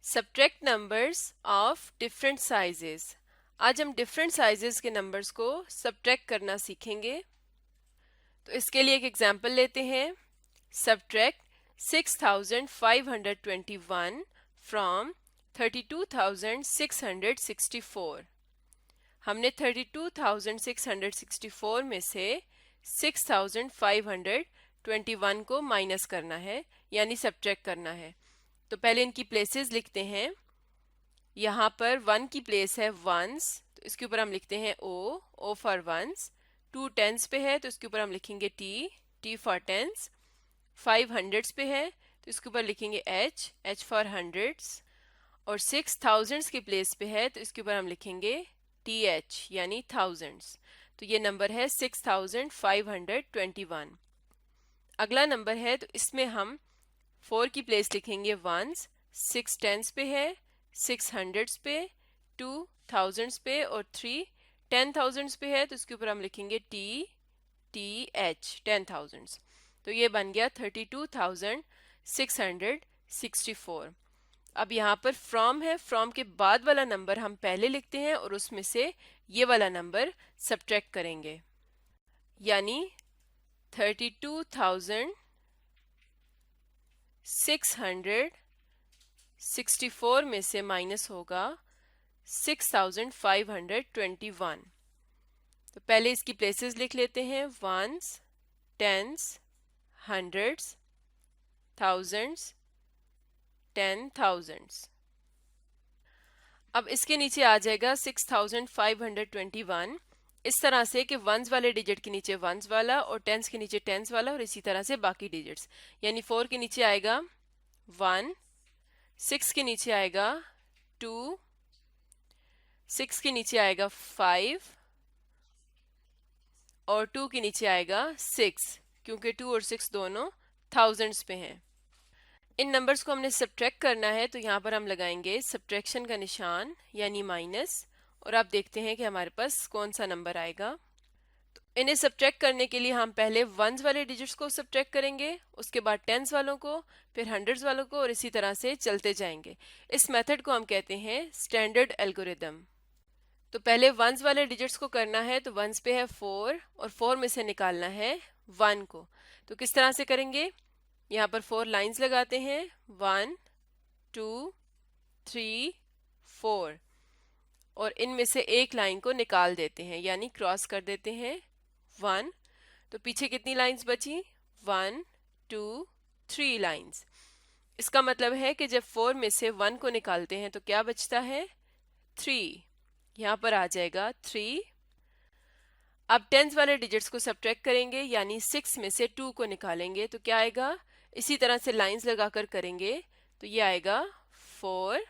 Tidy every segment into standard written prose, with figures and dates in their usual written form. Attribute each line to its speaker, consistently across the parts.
Speaker 1: Subtract numbers of different sizes. आज हम different sizes के नंबर्स को सब्ट्रैक्ट करना सीखेंगे। तो इसके लिए एक एग्जांपल लेते हैं। Subtract 6521 from 32,664। हमने 32,664 में से 6,521 को माइनस करना है, यानी सब्ट्रैक्ट करना है। तो पहले इनकी प्लेसेस लिखते हैं। यहाँ पर 1 की प्लेस है वंस, तो इसके ऊपर हम लिखते हैं ओ फॉर वंस। 2 टेंस पे है तो इसके ऊपर हम लिखेंगे टी फॉर टेंस। 5 हंड्रेड्स पे है तो इसके ऊपर लिखेंगे एच फॉर हंड्रेड्स। और 6 थाउजेंड्स की प्लेस पे है तो इसके ऊपर हम लिखेंगे TH यानी थाउजेंड्स। तो ये नंबर है 6521। अगला नंबर है तो इसमें हम 4 की प्लेस लिखेंगे वंस, 6 टेंस पे है, 6 हंड्रेड्स पे, 2 थाउजेंड्स पे और 3 10,000s पे है तो इसके ऊपर हम लिखेंगे TH 10,000s। तो ये बन गया 32,664। अब यहाँ पर फ्रॉम है, फ्रॉम के बाद वाला नंबर हम पहले लिखते हैं और उसमें से ये वाला नंबर सब्ट्रैक्ट करेंगे, यानी 32,664 में से माइनस होगा 6,521। तो पहले इसकी प्लेसेस लिख लेते हैं। Ones, tens, hundreds, thousands, 10,000s। अब इसके नीचे आ जाएगा 6,521 इस तरह से कि वंस वाले डिजिट के नीचे वंस वाला और टेंस के नीचे टेंस वाला और इसी तरह से बाकी डिजिट्स। यानी 4 के नीचे आएगा 1, 6 के नीचे आएगा 2, 6 के नीचे आएगा 5 और 2 के नीचे आएगा 6, क्योंकि 2 और 6 दोनों थाउजेंड्स पे हैं। इन नंबर्स को हमने सब्ट्रैक्ट करना है तो यहाँ पर हम लगाएंगे सब्ट्रैक्शन का निशान यानी माइनस, और आप देखते हैं कि हमारे पास कौन सा नंबर आएगा। तो इन्हें सब्ट्रैक्ट करने के लिए हम पहले वंस वाले डिजिट्स को सब्ट्रैक्ट करेंगे, उसके बाद टेंस वालों को, फिर हंड्रेड्स वालों को और इसी तरह से चलते जाएंगे। इस मेथड को हम कहते हैं स्टैंडर्ड एल्गोरिदम। तो पहले वंस वाले डिजिट्स को करना है तो वंस पे है 4 और 4 में से निकालना है 1 को। तो किस तरह से करेंगे, यहाँ पर 4 लाइंस लगाते हैं, 1 2 3 4, और इनमें से एक लाइन को निकाल देते हैं यानी क्रॉस कर देते हैं 1। तो पीछे कितनी लाइंस बची, 1 2 3 लाइंस। इसका मतलब है कि जब 4 में से 1 को निकालते हैं तो क्या बचता है, 3। यहाँ पर आ जाएगा 3। अब टेंस वाले डिजिट्स को सब्ट्रैक्ट करेंगे, यानी 6 में से 2 को निकालेंगे तो क्या आएगा, इसी तरह से लाइंस लगाकर करेंगे तो ये आएगा 4।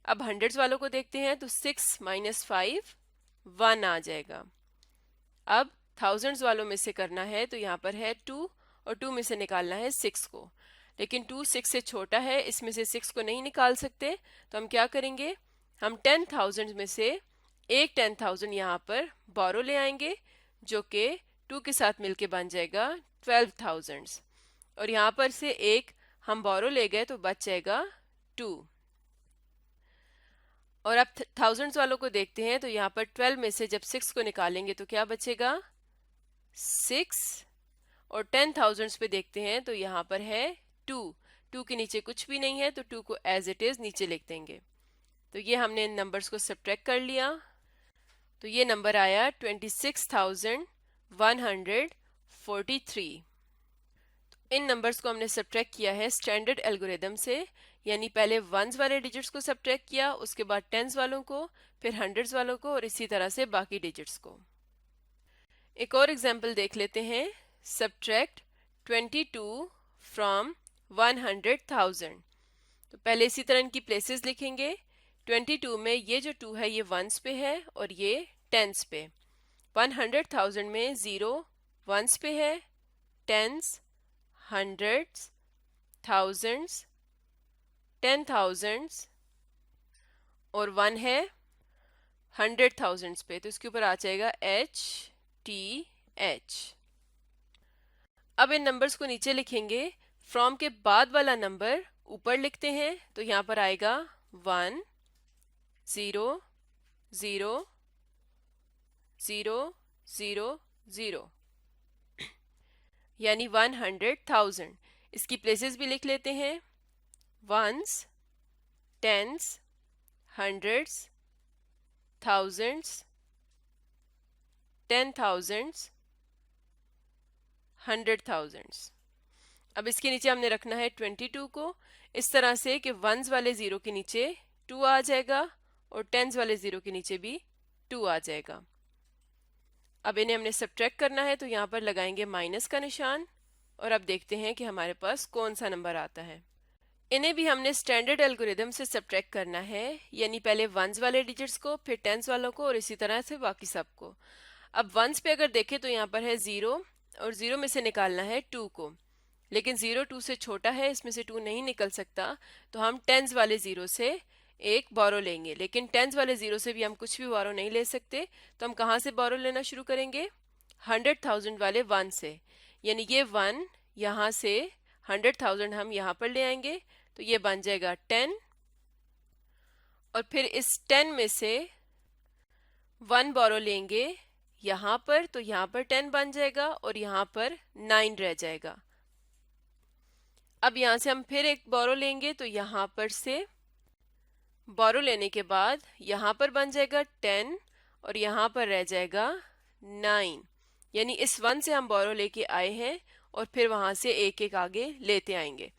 Speaker 1: अब हंड्रेड्स वालों को देखते हैं तो 6 माइनस 5 1 आ जाएगा। अब थाउजेंड्स वालों में से करना है तो यहाँ पर है 2 और 2 में से निकालना है 6 को, लेकिन 2 6 से छोटा है, इसमें से 6 को नहीं निकाल सकते। तो हम क्या करेंगे, हम 10,000 में से एक 10,000 यहाँ पर बोरो ले आएंगे जो कि 2 के साथ मिलके बन जाएगा 12,000, और यहाँ पर से एक हम बोरो ले गए तो बच जाएगा 2। और अब थाउजेंड्स वालों को देखते हैं तो यहाँ पर 12 में से जब 6 को निकालेंगे तो क्या बचेगा, 6। और 10,000 पे देखते हैं तो यहाँ पर है 2 के नीचे कुछ भी नहीं है तो 2 को एज इट इज नीचे लिख देंगे। तो ये हमने इन नंबर्स को सब्ट्रैक्ट कर लिया। तो ये नंबर आया 26,143। तो इन नंबर्स को हमने सब्ट्रैक्ट किया है स्टैंडर्ड एल्गोरिदम से, यानी पहले वंस वाले डिजिट्स को सब्ट्रैक्ट किया, उसके बाद टेंस वालों को, फिर हंड्रेड्स वालों को और इसी तरह से बाकी डिजिट्स को। एक और एग्जांपल देख लेते हैं। Subtract 22 from 100,000। तो पहले इसी तरह इनकी प्लेसेस लिखेंगे। 22 में ये जो 2 है ये वंस पे है और ये टेंस पे। 100,000 में 0 वंस पे है, टेंस, हंड्रेड्स, थाउजेंड्स, 10,000s और 1 है 100,000 पे, तो इसके ऊपर आ जाएगा HTH। अब इन नंबर्स को नीचे लिखेंगे। फ्रॉम के बाद वाला नंबर ऊपर लिखते हैं तो यहाँ पर आएगा 1 0 0 0 0 0 यानी 100,000। इसकी प्लेसेस भी लिख लेते हैं, ones, tens, hundreds, thousands, 10,000s, 100,000s। अब इसके नीचे हमने रखना है 22 को इस तरह से कि वंस वाले जीरो के नीचे 2 आ जाएगा और टेंस वाले जीरो के नीचे भी 2 आ जाएगा। अब इन्हें हमने सब्ट्रैक्ट करना है तो यहाँ पर लगाएंगे माइनस का निशान और अब देखते हैं कि हमारे पास कौन सा नंबर आता है। इन्हें भी हमने स्टैंडर्ड एल्गोरिदम से सब्ट्रैक्ट करना है, यानी पहले वंस वाले डिजिट्स को, फिर टेंस वालों को और इसी तरह से बाकी सबको। अब वंस पे अगर देखें तो यहाँ पर है 0 और 0 में से निकालना है 2 को, लेकिन 0 2 से छोटा है, इसमें से 2 नहीं निकल सकता, तो हम टेंस वाले 0 से एक बोरो लेंगे। लेकिन टेंस वाले 0 से भी हम कुछ भी बोरो नहीं ले सकते, तो हम कहाँ से बोरो लेना शुरू करेंगे? 100,000 वाले 1 से, यानी ये 1 यहाँ से 100,000 हम यहाँ पर ले आएंगे तो ये बन जाएगा 10 और फिर इस 10 में से 1 बोरो लेंगे यहाँ पर, तो यहाँ पर 10 बन जाएगा और यहाँ पर 9 रह जाएगा। अब यहाँ से हम फिर एक बोरो लेंगे तो यहाँ पर से बोरो लेने के बाद यहाँ पर बन जाएगा 10 और यहाँ पर रह जाएगा 9, यानी इस 1 से हम बोरो लेके आए हैं और फिर वहाँ से एक एक आगे लेते आएंगे।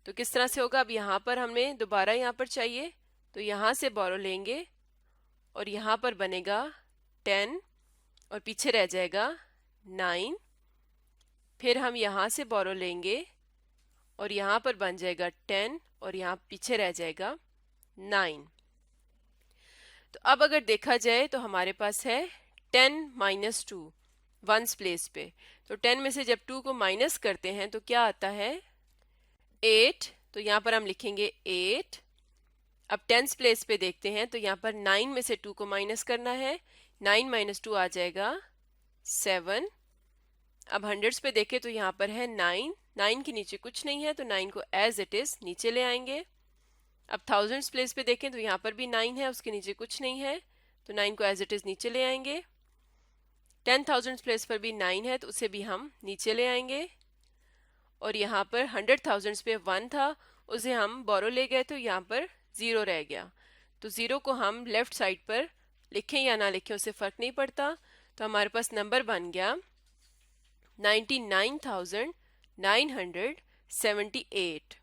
Speaker 1: तो किस तरह से होगा? अब यहाँ पर हमें दोबारा यहाँ पर चाहिए तो यहाँ से बोरो लेंगे और यहाँ पर बनेगा 10 और पीछे रह जाएगा 9, फिर हम यहाँ से बोरो लेंगे और यहाँ पर बन जाएगा 10 और यहाँ पीछे रह जाएगा 9। तो अब अगर देखा जाए तो हमारे पास है 10 माइनस 2 वंस प्लेस पे, तो 10 में से जब 2 को माइनस करते हैं तो क्या आता है? 8, तो यहाँ पर हम लिखेंगे 8। अब टेंस प्लेस पे देखते हैं तो यहाँ पर 9 में से 2 को माइनस करना है, 9 माइनस 2 आ जाएगा 7। अब हंड्रेड्स पे देखें तो यहाँ पर है 9, 9 के नीचे कुछ नहीं है तो 9 को एज इट इज नीचे ले आएंगे। अब थाउजेंड्स प्लेस पे देखें तो यहाँ पर भी 9 है, उसके नीचे कुछ नहीं है तो 9 को एज इट इज नीचे ले आएंगे। 10,000 प्लेस पर भी 9 है तो उसे भी हम नीचे ले आएंगे और यहाँ पर 100,000 पे 1 था, उसे हम बोरो ले गए तो यहाँ पर 0 रह गया, तो 0 को हम लेफ्ट साइड पर लिखें या ना लिखें उससे फ़र्क नहीं पड़ता। तो हमारे पास नंबर बन गया 99,978।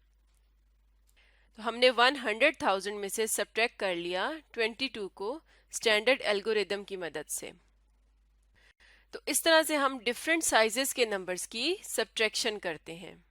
Speaker 1: तो हमने 100,000 में से सब्ट्रैक्ट कर लिया 22 को स्टैंडर्ड एल्गोरिदम की मदद से। तो इस तरह से हम डिफरेंट साइजेस के नंबर्स की सब्ट्रैक्शन करते हैं।